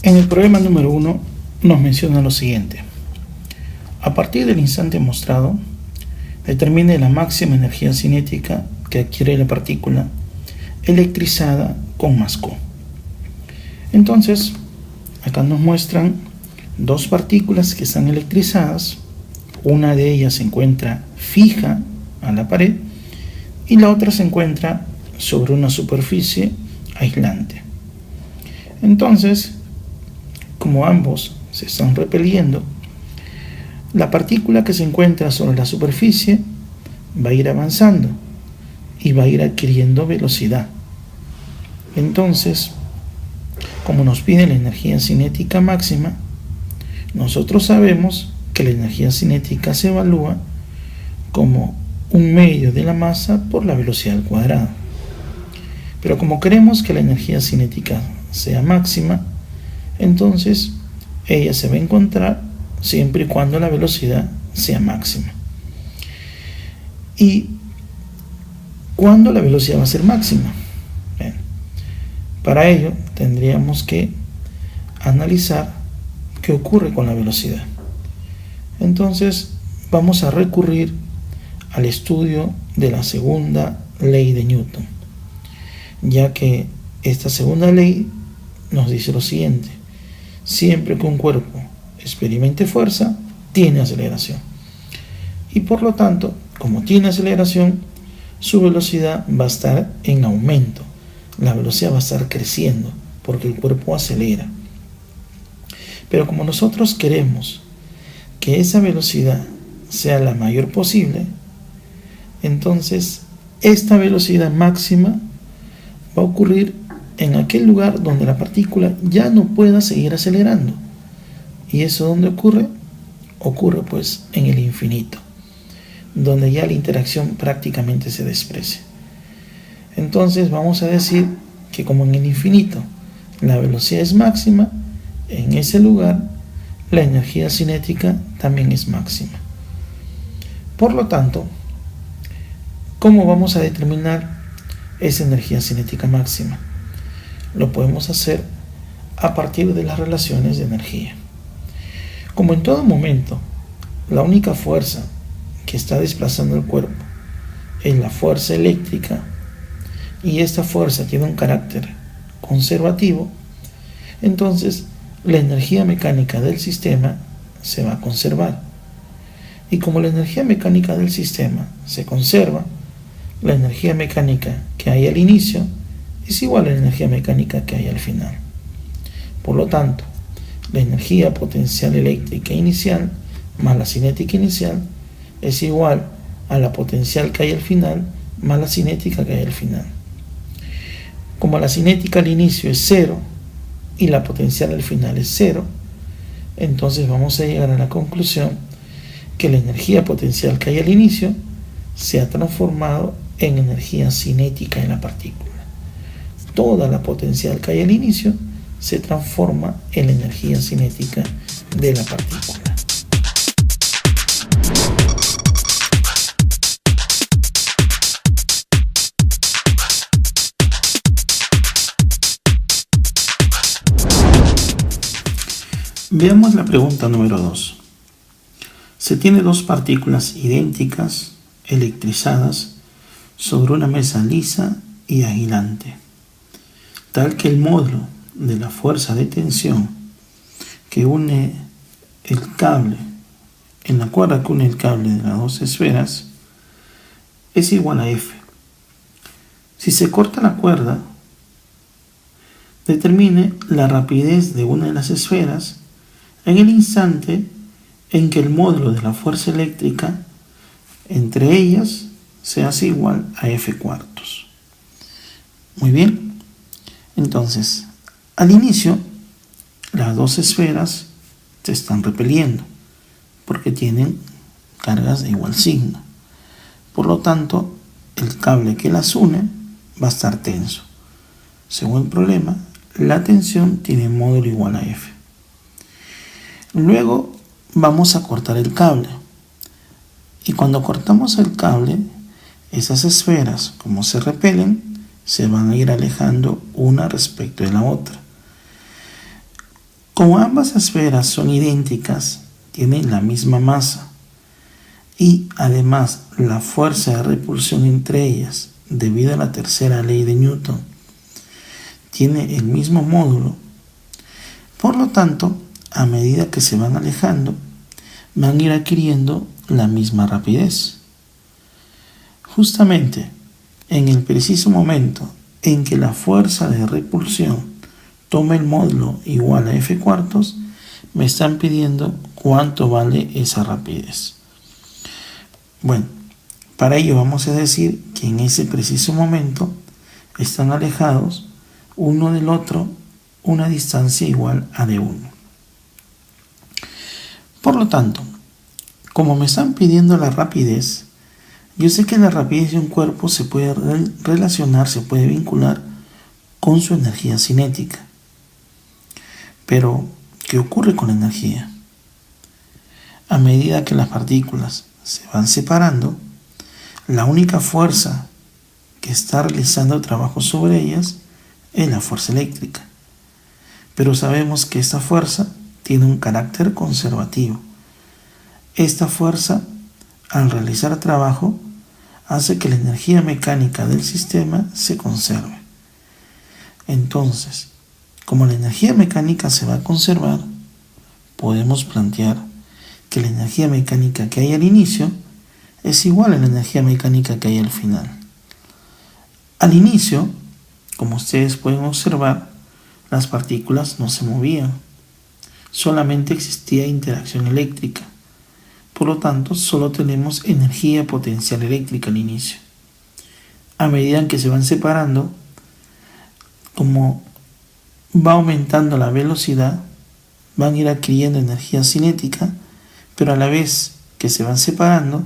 En el problema número 1 nos menciona lo siguiente. A partir del instante mostrado, determine la máxima energía cinética que adquiere la partícula electrizada con más Q. Entonces, acá nos muestran dos partículas que están electrizadas. Una de ellas se encuentra fija a la pared y la otra se encuentra sobre una superficie aislante. Entonces, como ambos se están repeliendo, la partícula que se encuentra sobre la superficie va a ir avanzando y va a ir adquiriendo velocidad. Entonces, como nos pide la energía cinética máxima, nosotros sabemos que la energía cinética se evalúa como 1/2 de la masa por la velocidad al cuadrado. Pero como queremos que la energía cinética sea máxima, entonces ella se va a encontrar siempre y cuando la velocidad sea máxima. ¿Y cuándo la velocidad va a ser máxima? Bien, para ello tendríamos que analizar qué ocurre con la velocidad. Entonces vamos a recurrir al estudio de la segunda ley de Newton, ya que esta segunda ley nos dice lo siguiente: siempre que un cuerpo experimente fuerza, tiene aceleración. Y por lo tanto, como tiene aceleración, su velocidad va a estar en aumento. La velocidad va a estar creciendo porque el cuerpo acelera. Pero como nosotros queremos que esa velocidad sea la mayor posible, entonces esta velocidad máxima va a ocurrir en aquel lugar donde la partícula ya no pueda seguir acelerando. ¿Y eso dónde ocurre? Ocurre pues en el infinito, donde ya la interacción prácticamente se desprecia. Entonces vamos a decir que como en el infinito la velocidad es máxima, en ese lugar la energía cinética también es máxima. Por lo tanto, ¿cómo vamos a determinar esa energía cinética máxima? Lo podemos hacer a partir de las relaciones de energía. Como en todo momento, la única fuerza que está desplazando el cuerpo es la fuerza eléctrica, y esta fuerza tiene un carácter conservativo, entonces la energía mecánica del sistema se va a conservar. Y como la energía mecánica del sistema se conserva, la energía mecánica que hay al inicio es igual a la energía mecánica que hay al final. Por lo tanto, la energía potencial eléctrica inicial más la cinética inicial es igual a la potencial que hay al final más la cinética que hay al final. Como la cinética al inicio es 0 y la potencial al final es 0, entonces vamos a llegar a la conclusión que la energía potencial que hay al inicio se ha transformado en energía cinética en la partícula. Toda la potencial que hay al inicio se transforma en la energía cinética de la partícula. Veamos la pregunta número 2. Se tiene dos partículas idénticas electrizadas sobre una mesa lisa y agilante, tal que el módulo de la fuerza de tensión que une el cable, en la cuerda que une el cable de las dos esferas, es igual a F. Si se corta la cuerda, determine la rapidez de una de las esferas en el instante en que el módulo de la fuerza eléctrica entre ellas se hace igual a F cuartos. Muy bien, entonces al inicio las dos esferas se están repeliendo porque tienen cargas de igual signo. Por lo tanto, el cable que las une va a estar tenso. Según el problema, la tensión tiene módulo igual a F. Luego vamos a cortar el cable. Y cuando cortamos el cable, esas esferas, como se repelen, se van a ir alejando una respecto de la otra. Como ambas esferas son idénticas, tienen la misma masa y además la fuerza de repulsión entre ellas, debido a la tercera ley de Newton, tiene el mismo módulo. Por lo tanto, a medida que se van alejando, van a ir adquiriendo la misma rapidez. Justamente en el preciso momento en que la fuerza de repulsión toma el módulo igual a F cuartos, me están pidiendo cuánto vale esa rapidez. Bueno, para ello vamos a decir que en ese preciso momento están alejados uno del otro una distancia igual a d1. Por lo tanto, como me están pidiendo la rapidez, yo sé que la rapidez de un cuerpo se puede relacionar, se puede vincular con su energía cinética. Pero, ¿qué ocurre con la energía? A medida que las partículas se van separando, la única fuerza que está realizando trabajo sobre ellas es la fuerza eléctrica. Pero sabemos que esta fuerza tiene un carácter conservativo. Esta fuerza, al realizar trabajo, hace que la energía mecánica del sistema se conserve. Entonces, como la energía mecánica se va a conservar, podemos plantear que la energía mecánica que hay al inicio es igual a la energía mecánica que hay al final. Al inicio, como ustedes pueden observar, las partículas no se movían, solamente existía interacción eléctrica. Por lo tanto, solo tenemos energía potencial eléctrica al inicio. A medida que se van separando, como va aumentando la velocidad, van a ir adquiriendo energía cinética, pero a la vez que se van separando,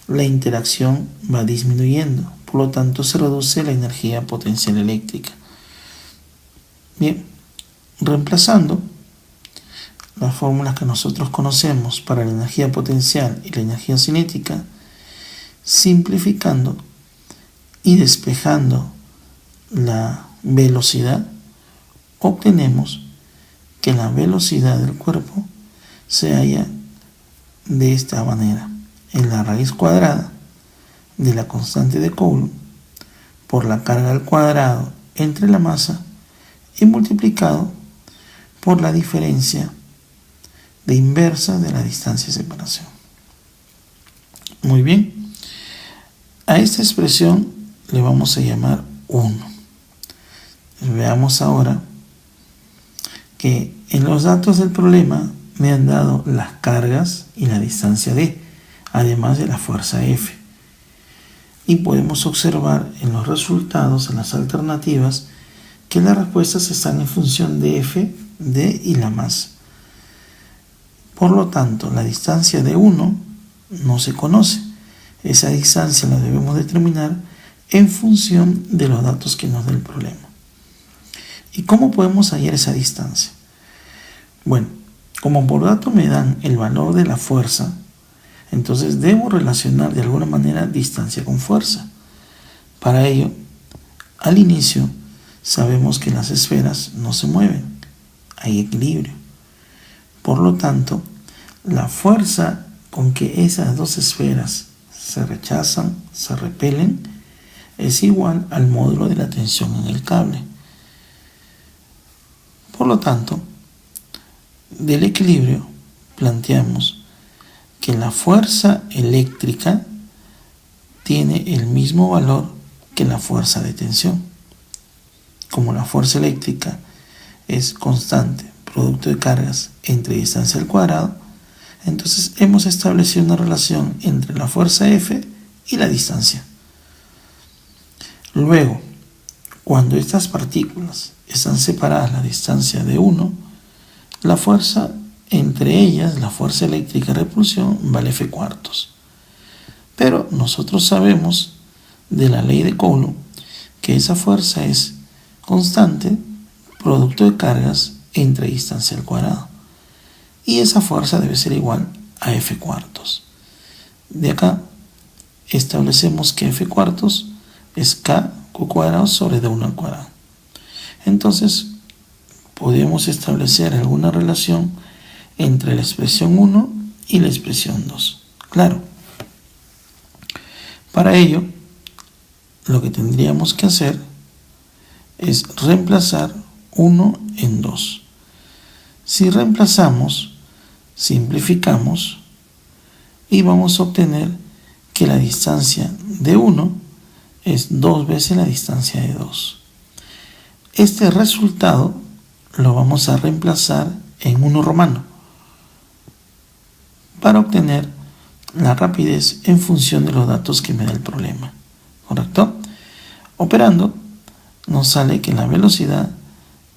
la interacción va disminuyendo. Por lo tanto, se reduce la energía potencial eléctrica. Bien, reemplazando las fórmulas que nosotros conocemos para la energía potencial y la energía cinética, simplificando y despejando la velocidad, obtenemos que la velocidad del cuerpo se halla de esta manera: en la raíz cuadrada de la constante de Coulomb por la carga al cuadrado entre la masa y multiplicado por la diferencia de inversa de la distancia de separación. Muy bien, a esta expresión le vamos a llamar 1. Veamos ahora que en los datos del problema me han dado las cargas y la distancia d, además de la fuerza F. Y podemos observar en los resultados, en las alternativas, que las respuestas están en función de F, d y la masa. Por lo tanto, la distancia de 1 no se conoce. Esa distancia la debemos determinar en función de los datos que nos da el problema. ¿Y cómo podemos hallar esa distancia? Bueno, como por dato me dan el valor de la fuerza, entonces debo relacionar de alguna manera distancia con fuerza. Para ello, al inicio, sabemos que las esferas no se mueven, hay equilibrio. Por lo tanto, la fuerza con que esas dos esferas se rechazan, se repelen, es igual al módulo de la tensión en el cable. Por lo tanto, del equilibrio planteamos que la fuerza eléctrica tiene el mismo valor que la fuerza de tensión. Como la fuerza eléctrica es constante, producto de cargas entre distancia al cuadrado, entonces hemos establecido una relación entre la fuerza F y la distancia. Luego, cuando estas partículas están separadas a la distancia de 1, la fuerza entre ellas, la fuerza eléctrica de repulsión, vale F cuartos. Pero nosotros sabemos de la ley de Coulomb que esa fuerza es constante, producto de cargas entre distancia al cuadrado. Y esa fuerza debe ser igual a F cuartos. De acá establecemos que F cuartos es K cuadrado sobre D1 al cuadrado. Entonces, podemos establecer alguna relación entre la expresión 1 y la expresión 2. Claro, para ello, lo que tendríamos que hacer es reemplazar 1 en 2. Si reemplazamos, simplificamos y vamos a obtener que la distancia de 1 es 2 veces la distancia de 2. Este resultado lo vamos a reemplazar en 1 romano para obtener la rapidez en función de los datos que me da el problema. ¿Correcto? Operando, nos sale que la velocidad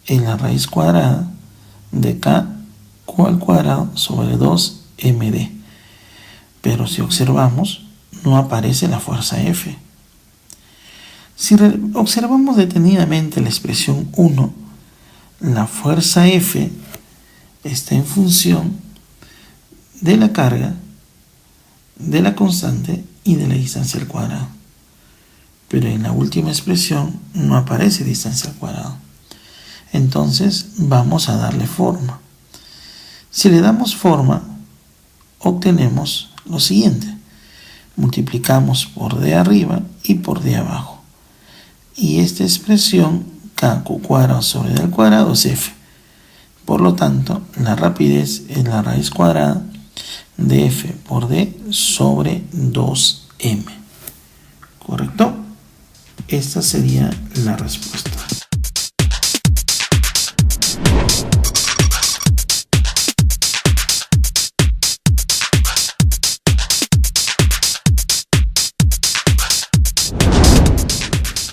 es la raíz cuadrada de k q al cuadrado sobre 2md. Pero si observamos, no aparece la fuerza F. Si observamos detenidamente la expresión 1, la fuerza F está en función de la carga, de la constante y de la distancia al cuadrado. Pero en la última expresión no aparece distancia al cuadrado. Entonces vamos a darle forma. Si le damos forma, obtenemos lo siguiente. Multiplicamos por d arriba y por d abajo. Y esta expresión, kq cuadrado sobre d al cuadrado, es f. Por lo tanto, la rapidez es la raíz cuadrada de f por d sobre 2m. ¿Correcto? Esta sería la respuesta.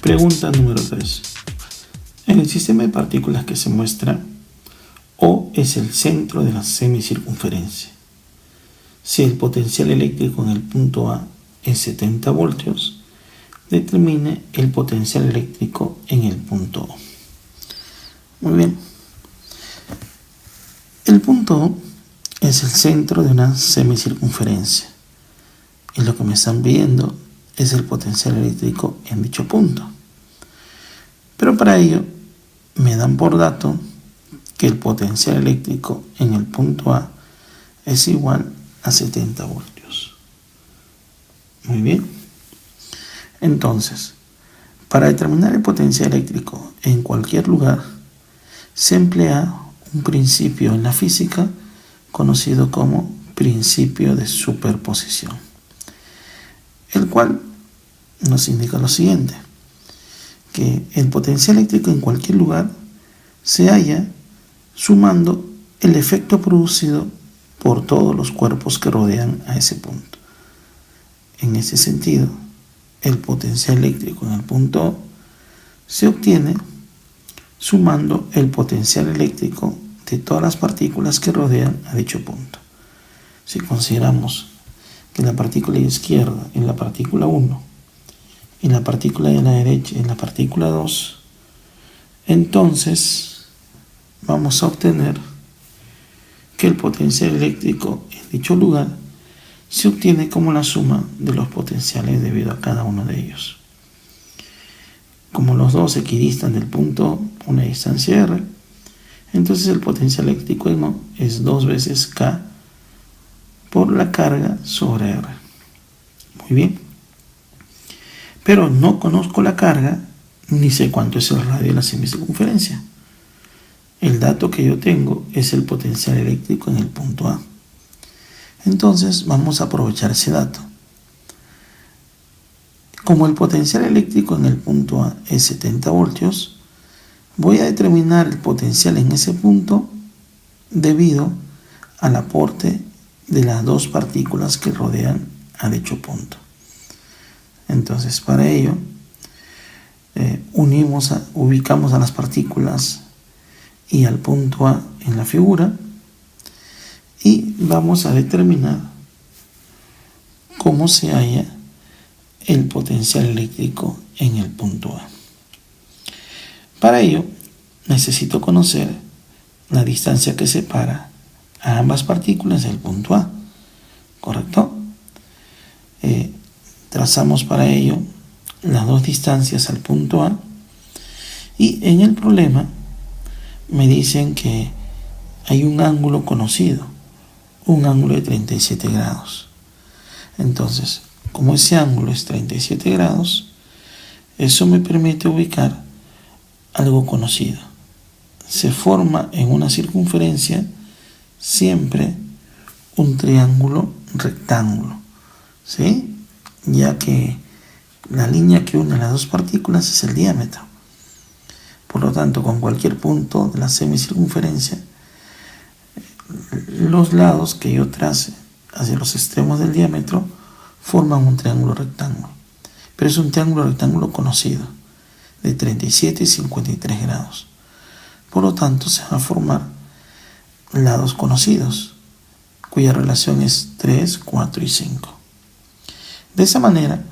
Pregunta número 3. En el sistema de partículas que se muestra, O es el centro de la semicircunferencia. Si el potencial eléctrico en el punto A es 70 voltios, determine el potencial eléctrico en el punto O. Muy bien. El punto O es el centro de una semicircunferencia. Y lo que me están viendo es el potencial eléctrico en dicho punto. Pero para ello me dan por dato que el potencial eléctrico en el punto A es igual a 70 voltios. Muy bien. Entonces, para determinar el potencial eléctrico en cualquier lugar, se emplea un principio en la física conocido como principio de superposición, el cual nos indica lo siguiente, que el potencial eléctrico en cualquier lugar se halla sumando el efecto producido por todos los cuerpos que rodean a ese punto. En ese sentido, el potencial eléctrico en el punto O se obtiene sumando el potencial eléctrico de todas las partículas que rodean a dicho punto. Si consideramos que la partícula de la izquierda es la partícula 1 y la partícula de la derecha es la partícula 2, entonces vamos a obtener que el potencial eléctrico en dicho lugar se obtiene como la suma de los potenciales debido a cada uno de ellos. Como los dos equidistan del punto una distancia r, entonces el potencial eléctrico es 2 veces K por la carga sobre R. Muy bien. Pero no conozco la carga ni sé cuánto es el radio de la semicircunferencia. El dato que yo tengo es el potencial eléctrico en el punto A. Entonces vamos a aprovechar ese dato. Como el potencial eléctrico en el punto A es 70 voltios, voy a determinar el potencial en ese punto debido al aporte de las dos partículas que rodean a dicho punto. Entonces, para ello, ubicamos a las partículas y al punto A en la figura y vamos a determinar cómo se halla el potencial eléctrico en el punto A. Para ello, necesito conocer la distancia que separa a ambas partículas del punto A, ¿correcto? Trazamos para ello las dos distancias al punto A y en el problema me dicen que hay un ángulo conocido, un ángulo de 37 grados. Entonces, como ese ángulo es 37 grados, eso me permite ubicar algo conocido. Se forma en una circunferencia siempre un triángulo rectángulo, ¿sí? Ya que la línea que une las dos partículas es el diámetro. Por lo tanto, con cualquier punto de la semicircunferencia, los lados que yo trace hacia los extremos del diámetro forman un triángulo rectángulo. Pero es un triángulo rectángulo conocido, de 37 y 53 grados. Por lo tanto, se van a formar lados conocidos, cuya relación es 3, 4 y 5. De esa manera,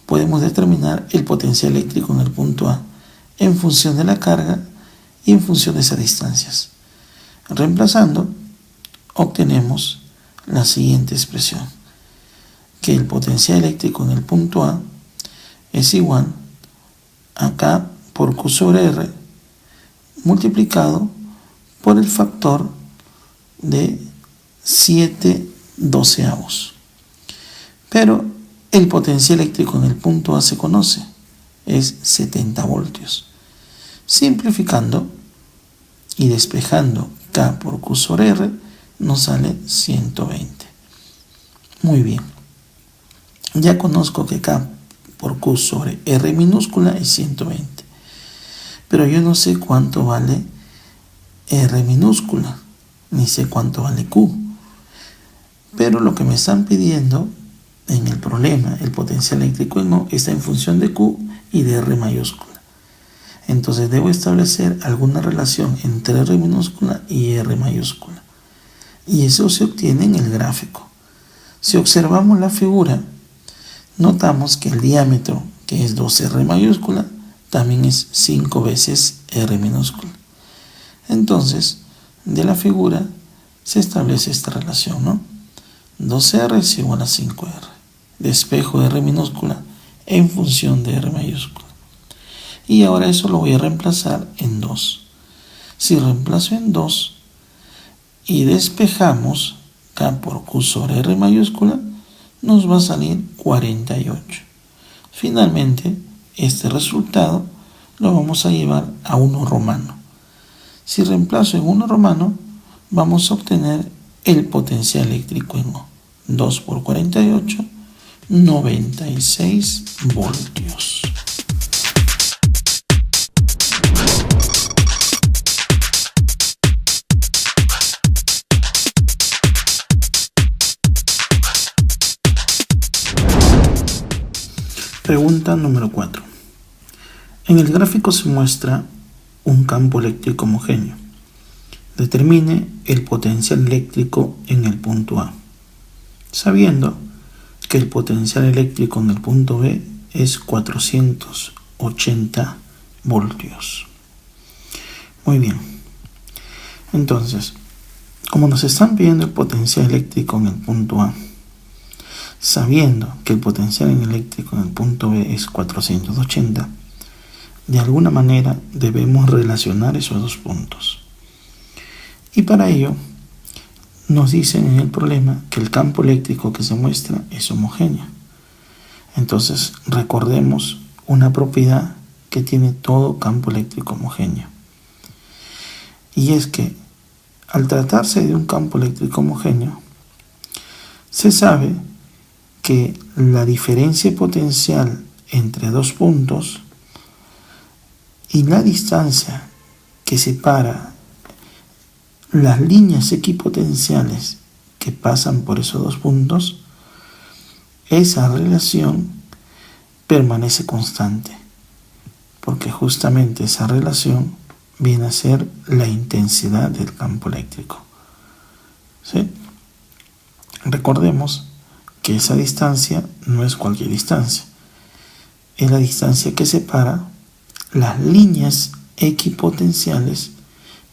podemos determinar el potencial eléctrico en el punto A en función de la carga y en función de esas distancias. Reemplazando, obtenemos la siguiente expresión, que el potencial eléctrico en el punto A es igual a K por Q sobre R multiplicado por el factor de 7/12. Pero el potencial eléctrico en el punto A se conoce, es 70 voltios. Simplificando y despejando K por Q sobre R, nos sale 120. Muy bien. Ya conozco que K por Q sobre R minúscula es 120. Pero yo no sé cuánto vale R minúscula, ni sé cuánto vale Q. Pero lo que me están pidiendo en el problema, el potencial eléctrico no está en función de Q y de R mayúscula. Entonces debo establecer alguna relación entre R minúscula y R mayúscula. Y eso se obtiene en el gráfico. Si observamos la figura, notamos que el diámetro, que es 2R mayúscula, también es 5 veces R minúscula. Entonces, de la figura se establece esta relación, ¿no? 2R es igual a 5R. Despejo de R minúscula en función de R mayúscula. Y ahora eso lo voy a reemplazar en 2. Si reemplazo en 2 y despejamos K por Q sobre R mayúscula, nos va a salir 48. Finalmente, este resultado lo vamos a llevar a 1 romano. Si reemplazo en 1 romano, vamos a obtener el potencial eléctrico en O. 2 por 48, 96 voltios. Pregunta número 4. En el gráfico se muestra un campo eléctrico homogéneo. Determine el potencial eléctrico en el punto A, sabiendo que el potencial eléctrico en el punto B es 480 voltios. Muy bien. Entonces, como nos están pidiendo el potencial eléctrico en el punto A, sabiendo que el potencial eléctrico en el punto B es 480, de alguna manera debemos relacionar esos dos puntos. Y para ello, nos dicen en el problema que el campo eléctrico que se muestra es homogéneo. Entonces, recordemos una propiedad que tiene todo campo eléctrico homogéneo. Y es que, al tratarse de un campo eléctrico homogéneo, se sabe que la diferencia potencial entre dos puntos y la distancia que separa las líneas equipotenciales que pasan por esos dos puntos, esa relación permanece constante, porque justamente esa relación viene a ser la intensidad del campo eléctrico. ¿Sí? Recordemos que esa distancia no es cualquier distancia, es la distancia que separa las líneas equipotenciales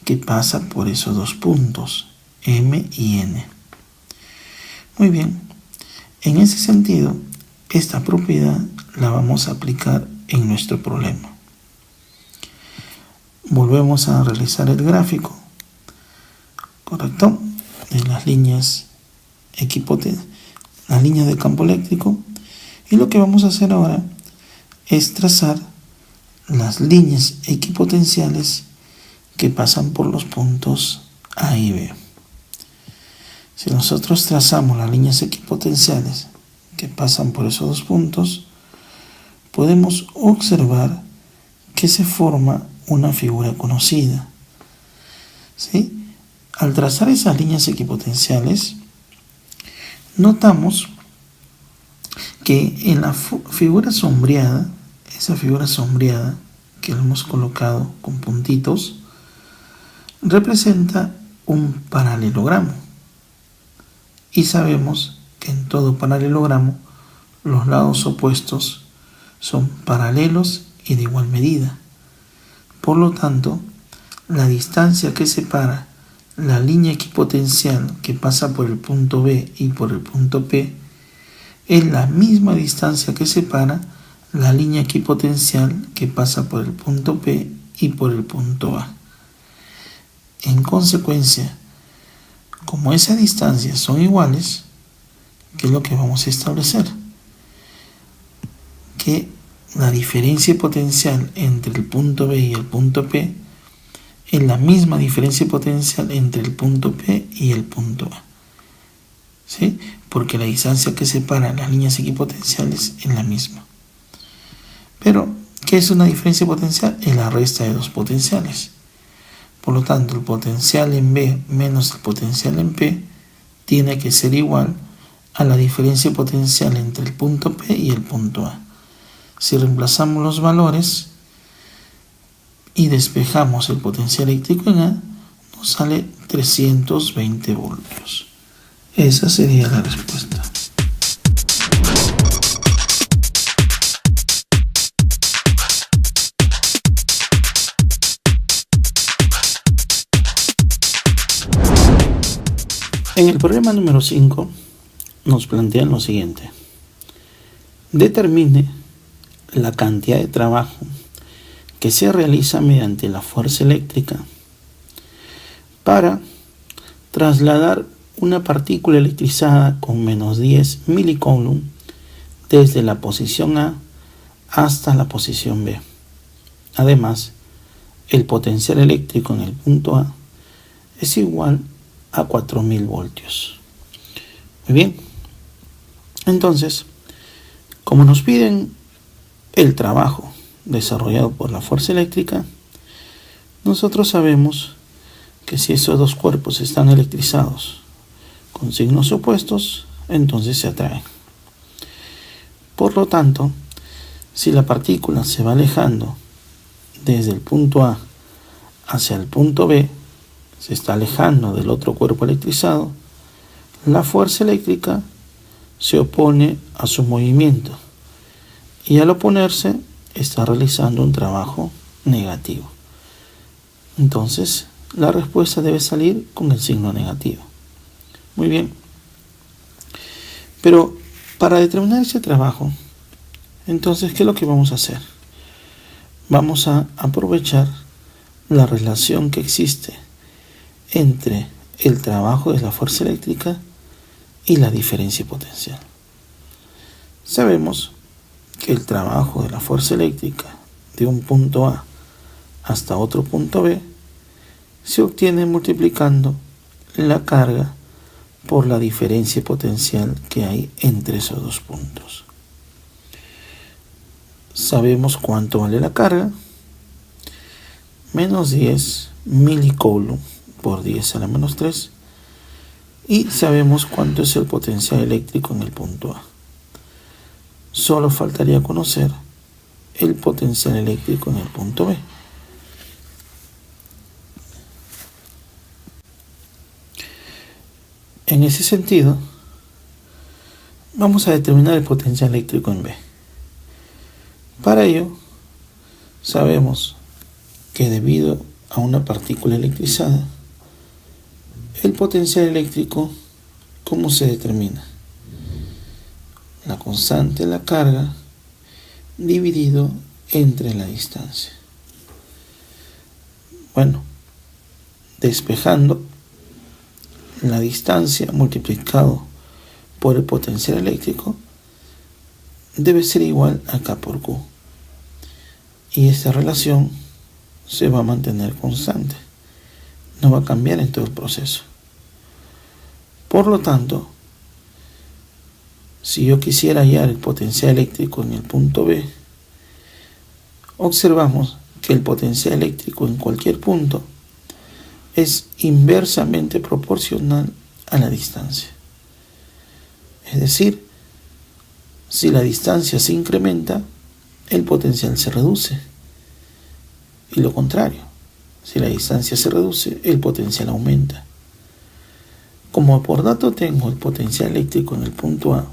que pasan por esos dos puntos, M y N. Muy bien, en ese sentido, esta propiedad la vamos a aplicar en nuestro problema. volvemos a realizar el gráfico, ¿correcto? De las líneas las líneas de campo eléctrico, y lo que vamos a hacer ahora es trazar las líneas equipotenciales que pasan por los puntos A y B. Si nosotros trazamos las líneas equipotenciales que pasan por esos dos puntos, podemos observar que se forma una figura conocida. ¿Sí? Al trazar esas líneas equipotenciales, notamos que en la figura sombreada, esa figura sombreada que hemos colocado con puntitos, representa un paralelogramo. Y sabemos que en todo paralelogramo los lados opuestos son paralelos y de igual medida. Por lo tanto, la distancia que separa la línea equipotencial que pasa por el punto B y por el punto P es la misma distancia que separa la línea equipotencial que pasa por el punto P y por el punto A. En consecuencia, como esas distancias son iguales, ¿qué es lo que vamos a establecer? Que la diferencia potencial entre el punto B y el punto P es la misma diferencia potencial entre el punto P y el punto A. ¿Sí? Porque la distancia que separa las líneas equipotenciales es la misma. Pero, ¿qué es una diferencia potencial? Es la resta de dos potenciales. Por lo tanto, el potencial en B menos el potencial en P tiene que ser igual a la diferencia potencial entre el punto P y el punto A. Si reemplazamos los valores y despejamos el potencial eléctrico en A, nos sale 320 voltios. Esa sería la respuesta. En el problema número 5 nos plantean lo siguiente. Determine la cantidad de trabajo que se realiza mediante la fuerza eléctrica para trasladar una partícula electrizada con menos 10 milicoulomb desde la posición A hasta la posición B. Además, el potencial eléctrico en el punto A es igual a 4000 voltios. Muy bien. Entonces, como nos piden el trabajo desarrollado por la fuerza eléctrica, nosotros sabemos que si esos dos cuerpos están electrizados con signos opuestos, entonces se atraen. Por lo tanto, si la partícula se va alejando desde el punto A hacia el punto B, se está alejando del otro cuerpo electrizado, la fuerza eléctrica se opone a su movimiento y al oponerse está realizando un trabajo negativo. Entonces, la respuesta debe salir con el signo negativo. Muy bien. Pero para determinar ese trabajo, entonces, ¿qué es lo que vamos a hacer? Vamos a aprovechar la relación que existe entre el trabajo de la fuerza eléctrica y la diferencia potencial. Sabemos que el trabajo de la fuerza eléctrica de un punto A hasta otro punto B se obtiene multiplicando la carga por la diferencia potencial que hay entre esos dos puntos. Sabemos cuánto vale la carga, menos 10 milicoulomb por 10 a la menos 3, y sabemos cuánto es el potencial eléctrico en el punto A. Solo faltaría conocer el potencial eléctrico en el punto B. En ese sentido, vamos a determinar el potencial eléctrico en B. Para ello, sabemos que debido a una partícula electrizada, el potencial eléctrico, ¿cómo se determina? La constante de la carga dividido entre la distancia. Bueno, despejando, la distancia multiplicado por el potencial eléctrico debe ser igual a K por Q. Y esta relación se va a mantener constante. No va a cambiar en todo el proceso. Por lo tanto, si yo quisiera hallar el potencial eléctrico en el punto B, observamos que el potencial eléctrico en cualquier punto es inversamente proporcional a la distancia. Es decir, si la distancia se incrementa, el potencial se reduce. Y lo contrario, si la distancia se reduce, el potencial aumenta. Como por dato tengo el potencial eléctrico en el punto A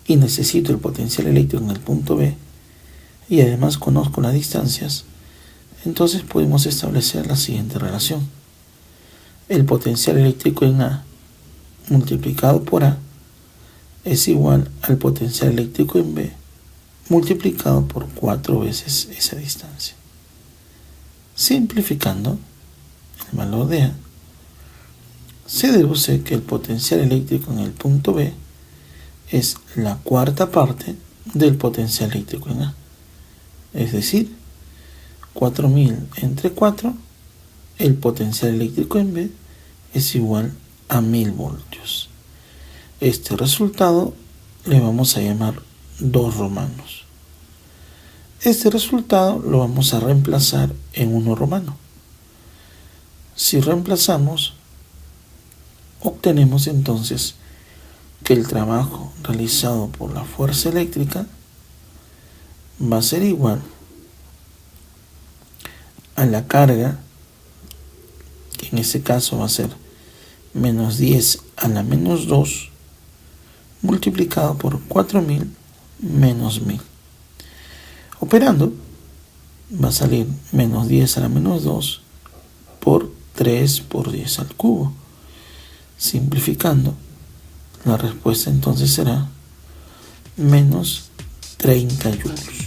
y necesito el potencial eléctrico en el punto B, y además conozco las distancias, entonces podemos establecer la siguiente relación. El potencial eléctrico en A multiplicado por A es igual al potencial eléctrico en B multiplicado por 4 veces esa distancia. Simplificando el valor de A, se deduce que el potencial eléctrico en el punto B es la cuarta parte del potencial eléctrico en A. Es decir, 4000 entre 4, el potencial eléctrico en B es igual a 1000 voltios. Este resultado le vamos a llamar 2 romanos. Este resultado lo vamos a reemplazar en 1 romano. Si reemplazamos, obtenemos entonces que el trabajo realizado por la fuerza eléctrica va a ser igual a la carga, que en este caso va a ser menos 10 a la menos 2, multiplicado por 4000 menos 1000. Operando, va a salir menos 10 a la menos 2 por 3 por 10 al cubo. Simplificando, la respuesta entonces será menos 30 joules.